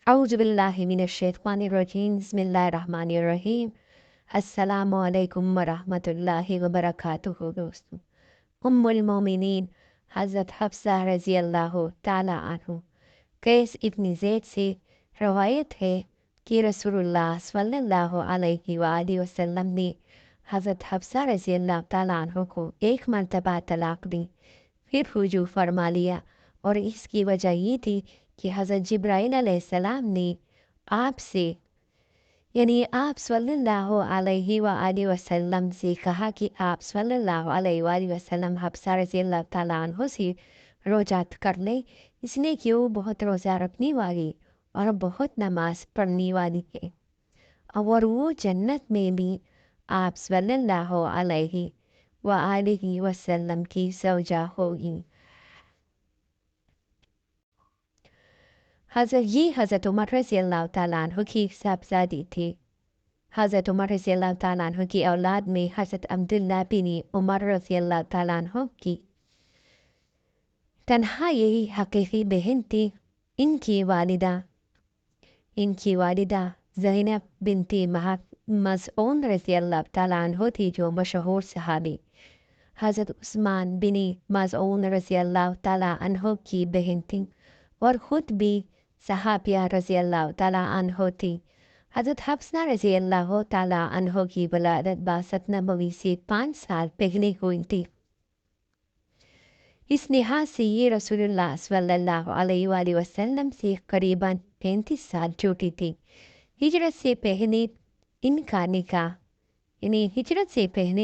اعوذ باللہ من الشیطان الرجیم بسم اللہ الرحمن الرحیم۔ السلام علیکم ورحمۃ اللہ وبرکاتہ دوستوں۔ ام المومنین حضرت حفصہ رضی اللہ تعالی عنہ قیس ابن زید سے روایت ہے کہ رسول اللہ صلی اللہ علیہ وآلہ وسلم نے حضرت حفصہ رضی اللہ تعالی عنہ کو ایک مرتبہ طلاق دی، پھر رجوع فرما لیا، اور اس کی وجہ یہ تھی کہ حضرت جبرائیل علیہ السلام نے آپ سے یعنی آپ صلی اللہ علیہ وآلہ وسلم سے کہا کہ آپ صلی اللہ علیہ وآلہ وسلم حفصہ رضی اللہ تعالیٰ عنہ سے روزات کر لیں، اس لیے کہ وہ بہت روزہ رکھنے والی اور بہت نماز پڑھنے والی ہے، اور وہ جنت میں بھی آپ صلی اللہ علیہ وآلہ وسلم کی زوجہ ہوگی۔ حضرت عمر رضی اللہ تعالیٰ عنہ کی صاحبزادی تھی۔ حضرت عمر رضی اللہ تعالیٰ عنہ کی اولاد میں حضرت عبداللہ بن عمر رضی اللہ تعالیٰ عنہ کی تنہا یہی حقیقی بہن تھی۔ ان کی والدہ زینب بنت مظعون رضی اللہ تعالیٰ عنہ تھی، جو مشہور صحابی حضرت عثمان بن مظعون رضی اللہ تعالیٰ عنہ کی بہن تھی، اور خود بھی صحابیہ رضی اللہ تعالیٰ عنہ تھی۔ حضرت حفصہ رضی اللہ تعالیٰ عنہ کی ولادت بعثت نبوی سے 5 سال پہلے ہوئی تھی۔ اس لحاظ سے یہ رسول اللہ صلی اللہ علیہ وآلہ وسلم سے قریباً 35 سال چھوٹی تھی۔ ہجرت سے پہلے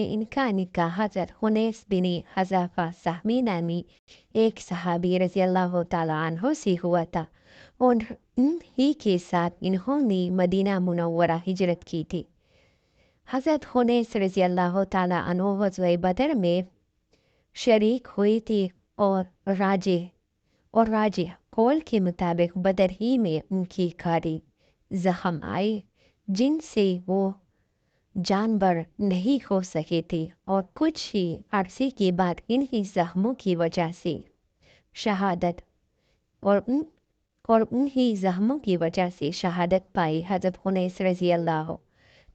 ان کا نکاح حضرت حنیس بن حذافہ سہمی نامی ایک صحابی رضی اللہ تعالیٰ عنہ سے ہوا تھا، اور ان ہی کے ساتھ انہوں نے مدینہ منورہ ہجرت کی تھی۔ حضرت حنیس رضی اللہ تعالیٰ عنہ غزوہ بدر میں شریک ہوئی تھی، اور راجح قول کے مطابق بدر ہی میں ان کی کھاری زخم آئے، جن سے وہ جانبر نہیں ہو سکے تھے، اور کچھ ہی عرصے کے بعد انہی زخموں کی وجہ سے شہادت پائی۔ حضرت حنیس رضی اللہ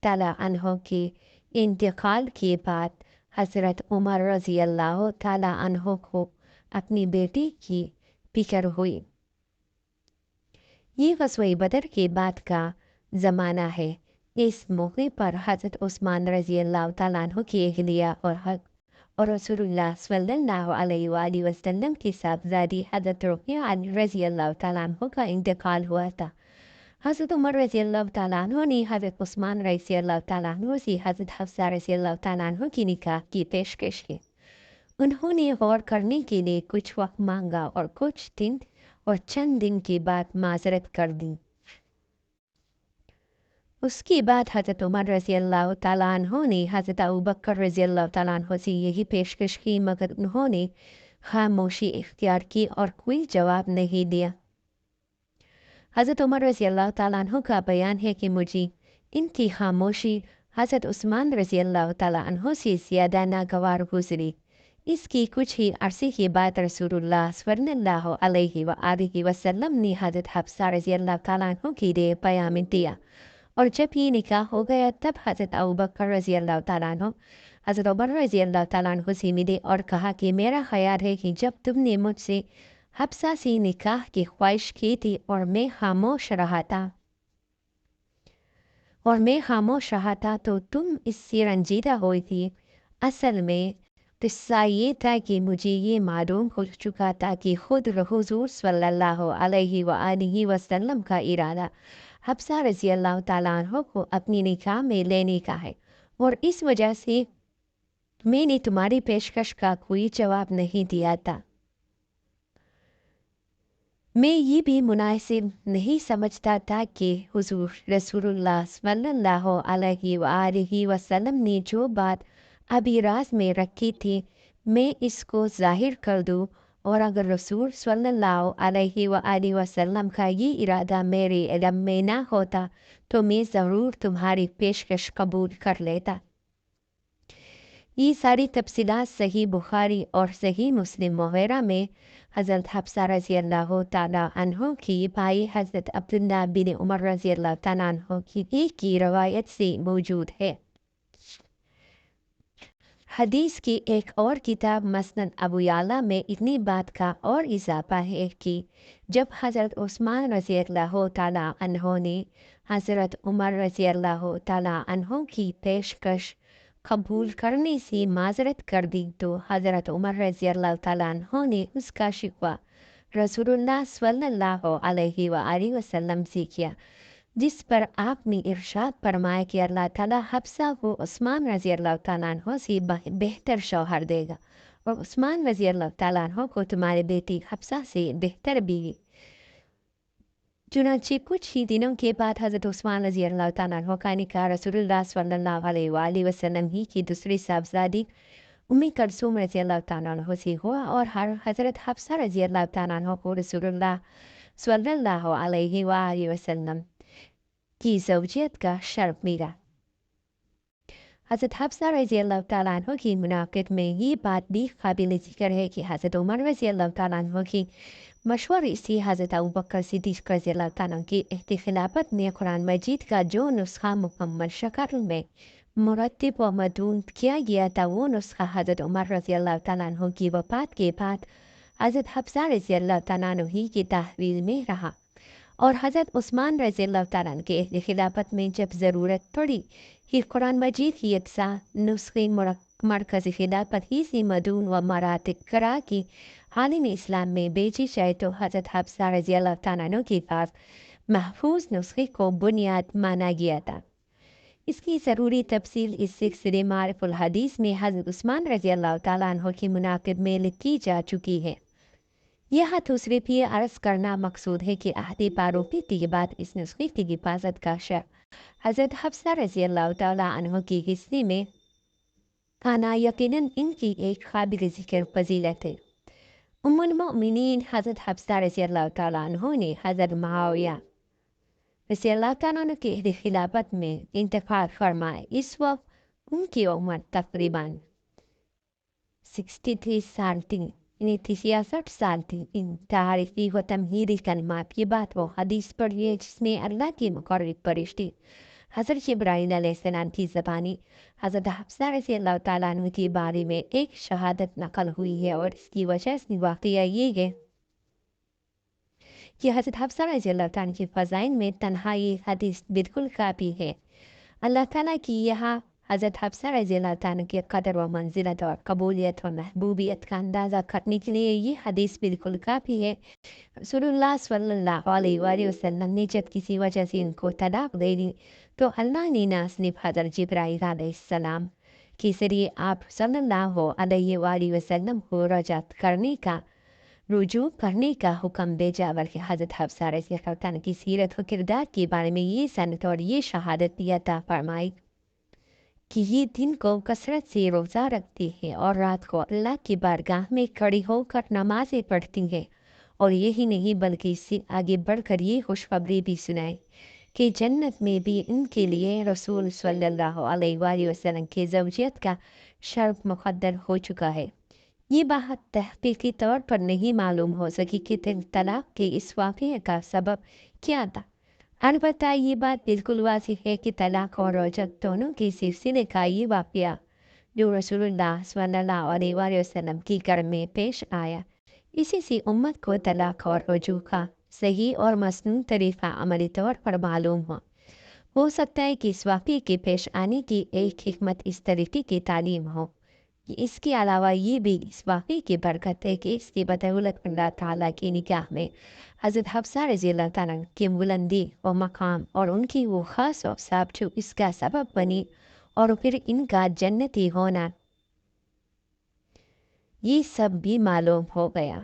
تعالیٰ عنہ کے انتقال کے بعد حضرت عمر رضی اللہ تعالیٰ عنہ کو اپنی بیٹی کی فکر ہوئی۔ یہ غزوہ بدر کے بعد کا زمانہ ہے۔ اس موقع پر حضرت عثمان رضی اللہ تعالیٰ عنہ کی اہلیہ اور رسول اللہ صلی اللہ علیہ وآلہ وسلم کی صاحبزادی حضرت رقیہ رضی اللہ تعالیٰ عنہ کا انتقال ہوا تھا۔ حضرت عمر رضی اللہ تعالیٰ عنہ نے حضرت عثمان رضی اللہ تعالیٰ عنہ سے حضرت حفصہ رضی اللہ تعالیٰ عنہ کی نکاح کی پیشکش کی۔ انہوں نے غور کرنے کے لیے کچھ وقت مانگا، اور چند دن کے بعد معذرت کر دی۔ اس کے بعد حضرت عمر رضی اللہ تعالیٰ عنہ نے حضرت ابوبکر رضی اللہ تعالیٰ عنہ سے یہی پیشکش کی، مگر انہوں نے خاموشی اختیار کی اور کوئی جواب نہیں دیا۔ حضرت عمر رضی اللہ تعالیٰ عنہ کا بیان ہے کہ مجھے ان کی خاموشی حضرت عثمان رضی اللہ تعالیٰ عنہ سے زیادہ ناگوار گزری۔ اس کی کچھ ہی عرصے کے بعد رسول اللہ صلی اللہ علیہ وآلہ وسلم نے حضرت حفصہ رضی اللہ تعالیٰ عنہ کے لیے پیام دیا، اور جب یہ نکاح ہو گیا تب حضرت ابوبکر رضی اللہ تعالیٰ عنہ حضرت عمر رضی اللہ تعالیٰ عنہ سے ملے اور کہا کہ میرا خیال ہے کہ جب تم نے مجھ سے حفصہ سے نکاح کی خواہش کی تھی اور میں خاموش رہا تھا تو تم اس سے رنجیدہ ہوئی تھی۔ اصل میں قصہ یہ تھا کہ مجھے یہ معلوم ہو چکا تھا کہ خود حضور صلی اللہ علیہ وآلہ وسلم کا ارادہ حفصہ رضی اللہ تعالیٰ عنہ کو اپنی نکاح میں لینے کا ہے، اور اس وجہ سے میں نے تمہاری پیشکش کا کوئی جواب نہیں دیا تھا۔ میں یہ بھی مناسب نہیں سمجھتا تھا کہ حضور رسول اللہ صلی اللہ علیہ وآلہ وسلم نے جو بات ابھی راز میں رکھی تھی میں اس کو ظاہر کر دوں، اور اگر رسول صلی اللہ علیہ وآلہ وسلم کا یہ ارادہ میرے علم میں نہ ہوتا تو میں ضرور تمہاری پیشکش قبول کر لیتا۔ یہ ساری تفصیلات صحیح بخاری اور صحیح مسلم وغیرہ میں حضرت حفصہ رضی اللہ تعالیٰ عنہ کی بھائی حضرت عبداللہ بن عمر رضی اللہ تعالیٰ عنہ کی روایت سے موجود ہے۔ حدیث کی ایک اور کتاب مسند ابو یعلا میں اتنی بات کا اور اضافہ ہے کہ جب حضرت عثمان رضی اللہ تعالیٰ عنہ نے حضرت عمر رضی اللہ تعالیٰ عنہ کی پیشکش قبول کرنے سے معذرت کر دی تو حضرت عمر رضی اللہ تعالیٰ عنہ نے اس کا شکوہ رسول اللہ صلی اللہ علیہ وآلہ وسلم سے کیا، جس پر آپ نے ارشاد فرمایا کہ اللہ تعالیٰ حفصہ کو عثمان رضی اللہ تعالیٰ عنہ سے بہتر شوہر دے گا اور عثمان رضی اللہ تعالیٰ عنہ کو تمہارے بیٹی حفصہ سے بہتر بیوی۔ چنانچہ کچھ ہی دنوں کے بعد حضرت عثمان رضی اللہ تعالیٰ عنہ کا نکاح رسول اللہ صلی اللہ علیہ وآلہ وسلم ہی کی دوسری صاحبزادی ام کلثوم رضی اللہ تعالیٰ عنہ سے ہوا اور حضرت حفصہ رضی اللہ تعالیٰ عنہ کو رسول اللہ صلی اللہ علیہ وآلہ وسلم کی زوجیت کا شرف ملا۔ حضرت حفصہ رضی اللہ تعالیٰ عنہ کی مناقب میں یہ بات بھی قابل ذکر ہے کہ حضرت عمر رضی اللہ تعالیٰ عنہ کی مشورے سے حضرت ابوبکر صدیق رضی اللہ تعالیٰ عنہ کی عہد خلافت میں قرآن مجید کا جو نسخہ مکمل شکل میں مرتب و مدون کیا گیا تھا، وہ نسخہ حضرت عمر رضی اللہ تعالیٰ عنہ کی وفات کے بعد حضرت حفصہ رضی اللہ تعالیٰ عنہ ہی کی تحویل میں رہا، اور حضرت عثمان رضی اللہ تعالیٰ عنہ کے عہد خلافت میں جب ضرورت پڑی کہ قرآن مجید کی اجزاء نسخے مرکزی خلافت ہی سے مدون و مراتب کرا کی عالم اسلام میں بیچی جائے تو حضرت حفصہ رضی اللہ تعالیٰ عنہ کے پاس محفوظ نسخے کو بنیاد مانا گیا تھا۔ اس کی ضروری تفصیل اس سلسلے معرف الحدیث میں حضرت عثمان رضی اللہ تعالیٰ عنہ کی مناقب میں لکھی جا چکی ہے۔ یہاں دوسرے بھی عرض کرنا مقصود ہے کہ عہد پاروپی کے بعد اس نسخے کی حفاظت کا شرف حضرت حفصہ رضی اللہ تعالیٰ عنہ کی حصے میں آنا یقیناً ان کی ایک قابل ذکر فضیلت ہے۔ ام المؤمنین حضرت حفصہ رضی اللہ تعالیٰ عنہ نے حضرت معاویہ رضی اللہ تعالیٰ عنہ کے عہد خلافت میں انتقال فرمائے۔ اس وقت ان کی عمر تقریباً 63 سال تھی، یعنی 63 سال تھی۔ ان تعریفی و تمہیدی کلمات کی بات وہ حدیث پڑھی ہے جس میں اللہ کی مقرب فرشتے حضرت جبرائیل علیہ السلام کی زبانی حضرت حفصہ رضی اللہ تعالیٰ عنہ کے بارے میں ایک شہادت نقل ہوئی ہے، اور اس کی وجہ سے واقعہ یہ ہے کہ حضرت حفصہ رضی اللہ تعالیٰ عنہ کی فضائل میں تنہا یہ حدیث بالکل کافی ہے۔ اللہ تعالیٰ کی یہاں حضرت حفصہ رضی اللہ تعالیٰ عنہ کی قدر و منزلت اور قبولیت و محبوبیت کا اندازہ کرنے کے لیے یہ حدیث بالکل کافی ہے۔ رسول اللہ صلی اللہ علیہ وآلہ وسلم نے جب کسی وجہ سے ان کو طلاق دے دی تو اللہ نے نہ صرف حضرت جبرائیل علیہ السلام کے ذریعے آپ صلی اللہ علیہ وآلہ وسلم کو رجوع کرنے کا حکم بھیجا، بلکہ حضرت حفصہ رضی اللہ عنہ کی سیرت و کردار کے بارے میں یہ سند اور یہ شہادت بھی عطا فرمائی کہ یہ دن کو کثرت سے روزہ رکھتی ہے اور رات کو اللہ کی بارگاہ میں کھڑی ہو کر نمازیں پڑھتی ہے، اور یہی نہیں بلکہ اس سے آگے بڑھ کر یہ خوشخبری بھی سنائی کہ جنت میں بھی ان کے لیے رسول صلی اللہ علیہ وآلہ وسلم کی زوجیت کا شرف مقدر ہو چکا ہے۔ یہ بات تحقیقی طور پر نہیں معلوم ہو سکی کہ طلاق کے اس واقعے کا سبب کیا تھا۔ البتہ یہ بات بالکل واضح ہے کہ طلاق اور رجعت دونوں کے سلسلے کا یہ واقعہ جو رسول اللہ صلی اللہ علیہ وآلہ وسلم کی گھر میں پیش آیا، اسی سے امت کو طلاق اور رجوع کا صحیح اور مسنون طریقہ عملی طور پر معلوم ہو سکتا ہے کہ اس واقعے کے پیش آنے کی ایک حکمت اس طریقے کی تعلیم ہو۔ اس کے علاوہ یہ بھی اس واقعے کی برکت ہے کہ اس کی بدولت اللہ تعالیٰ کی نگاہ میں حضرت حفصہ رضی اللہ تعالیٰ کی بلندی و مقام اور ان کی وہ خاص اوصاف جو اس کا سبب بنی اور پھر ان کا جنتی ہونا، یہ سب بھی معلوم ہو گیا۔